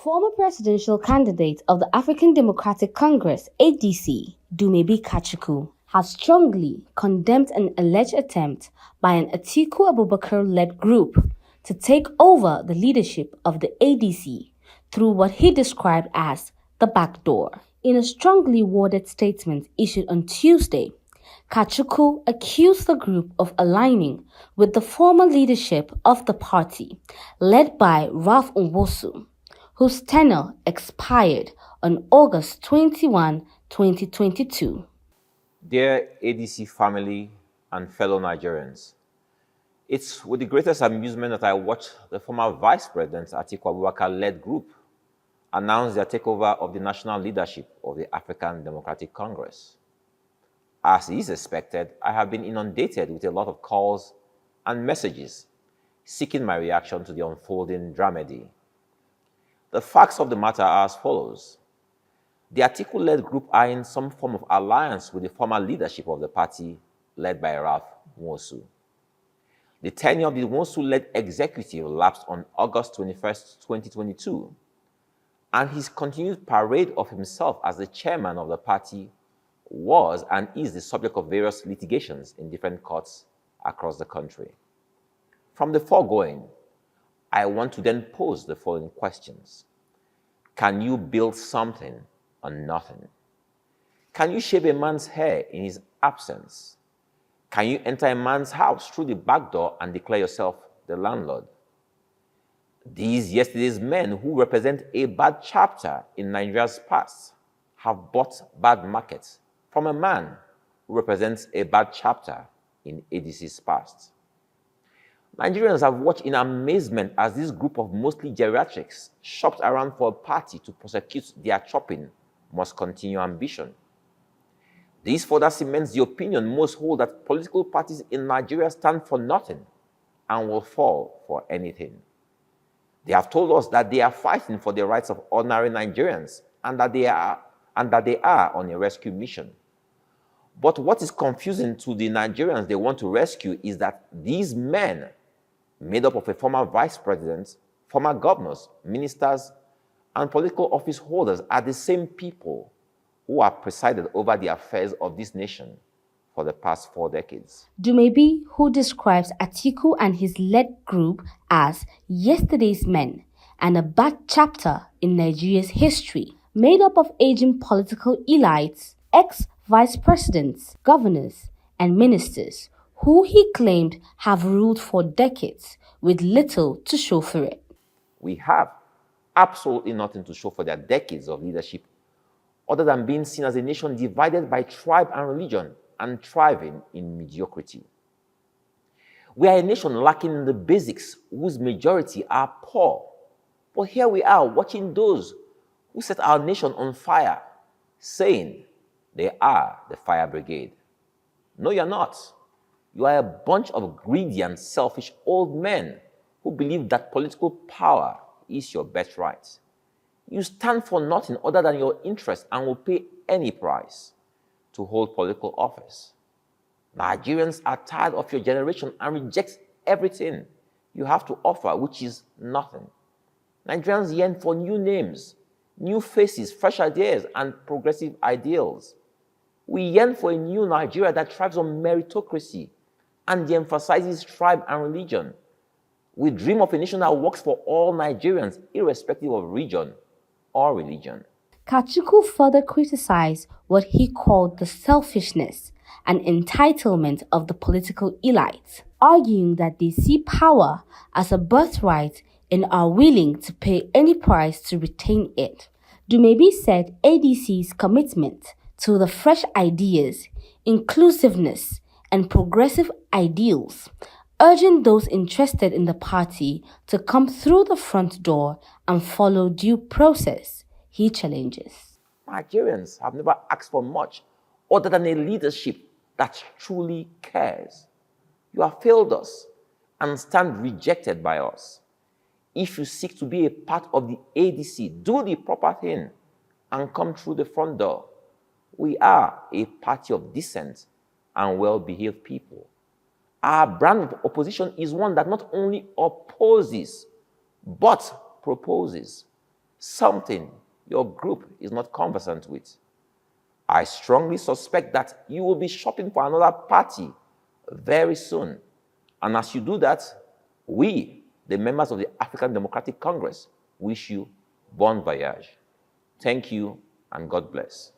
Former presidential candidate of the African Democratic Congress (ADC), Dumebi Kachikwu, has strongly condemned an alleged attempt by an Atiku Abubakar-led group to take over the leadership of the ADC through what he described as the back door. In a strongly worded statement issued on Tuesday, Kachikwu accused the group of aligning with the former leadership of the party, led by Ralph Nwosu, whose tenure expired on August 21, 2022. Dear ADC family and fellow Nigerians, it's with the greatest amusement that I watch the former Vice President Atiku Abubakar-led group announce their takeover of the national leadership of the African Democratic Congress. As is expected, I have been inundated with a lot of calls and messages seeking my reaction to the unfolding dramedy. The facts of the matter are as follows. The Atiku-led group are in some form of alliance with the former leadership of the party, led by Ralph Nwosu. The tenure of the Nwosu-led executive lapsed on August 21, 2022, and his continued parade of himself as the chairman of the party was and is the subject of various litigations in different courts across the country. From the foregoing, I want to then pose the following questions. Can you build something on nothing? Can you shave a man's hair in his absence? Can you enter a man's house through the back door and declare yourself the landlord? These yesterday's men who represent a bad chapter in Nigeria's past have bought bad markets from a man who represents a bad chapter in ADC's past. Nigerians have watched in amazement as this group of mostly geriatrics shopped around for a party to prosecute their chopping must continue ambition. This further cements the opinion most hold that political parties in Nigeria stand for nothing and will fall for anything. They have told us that they are fighting for the rights of ordinary Nigerians and that they are on a rescue mission. But what is confusing to the Nigerians they want to rescue is that these men, made up of a former vice president, former governors, ministers, and political office holders, are the same people who have presided over the affairs of this nation for the past 4 decades. Dumebi, who describes Atiku and his led group as yesterday's men and a bad chapter in Nigeria's history, made up of aging political elites, ex-vice presidents, governors, and ministers, who he claimed have ruled for decades with little to show for it. We have absolutely nothing to show for their decades of leadership other than being seen as a nation divided by tribe and religion and thriving in mediocrity. We are a nation lacking in the basics whose majority are poor. But here we are watching those who set our nation on fire, saying they are the fire brigade. No, you're not. You are a bunch of greedy and selfish old men who believe that political power is your birthright. You stand for nothing other than your interest and will pay any price to hold political office. Nigerians are tired of your generation and reject everything you have to offer, which is nothing. Nigerians yearn for new names, new faces, fresh ideas, and progressive ideals. We yearn for a new Nigeria that thrives on meritocracy and de-emphasizes tribe and religion. We dream of a nation that works for all Nigerians, irrespective of region or religion. Kachikwu further criticized what he called the selfishness and entitlement of the political elites, arguing that they see power as a birthright and are willing to pay any price to retain it. Dumebi said ADC's commitment to the fresh ideas, inclusiveness, and progressive ideals, urging those interested in the party to come through the front door and follow due process, he challenges. Nigerians have never asked for much other than a leadership that truly cares. You have failed us and stand rejected by us. If you seek to be a part of the ADC, do the proper thing and come through the front door. We are a party of decent and well-behaved people. Our brand of opposition is one that not only opposes, but proposes. something your group is not conversant with. I strongly suspect that you will be shopping for another party very soon. And as you do that, we, the members of the African Democratic Congress, wish you bon voyage. Thank you, and God bless.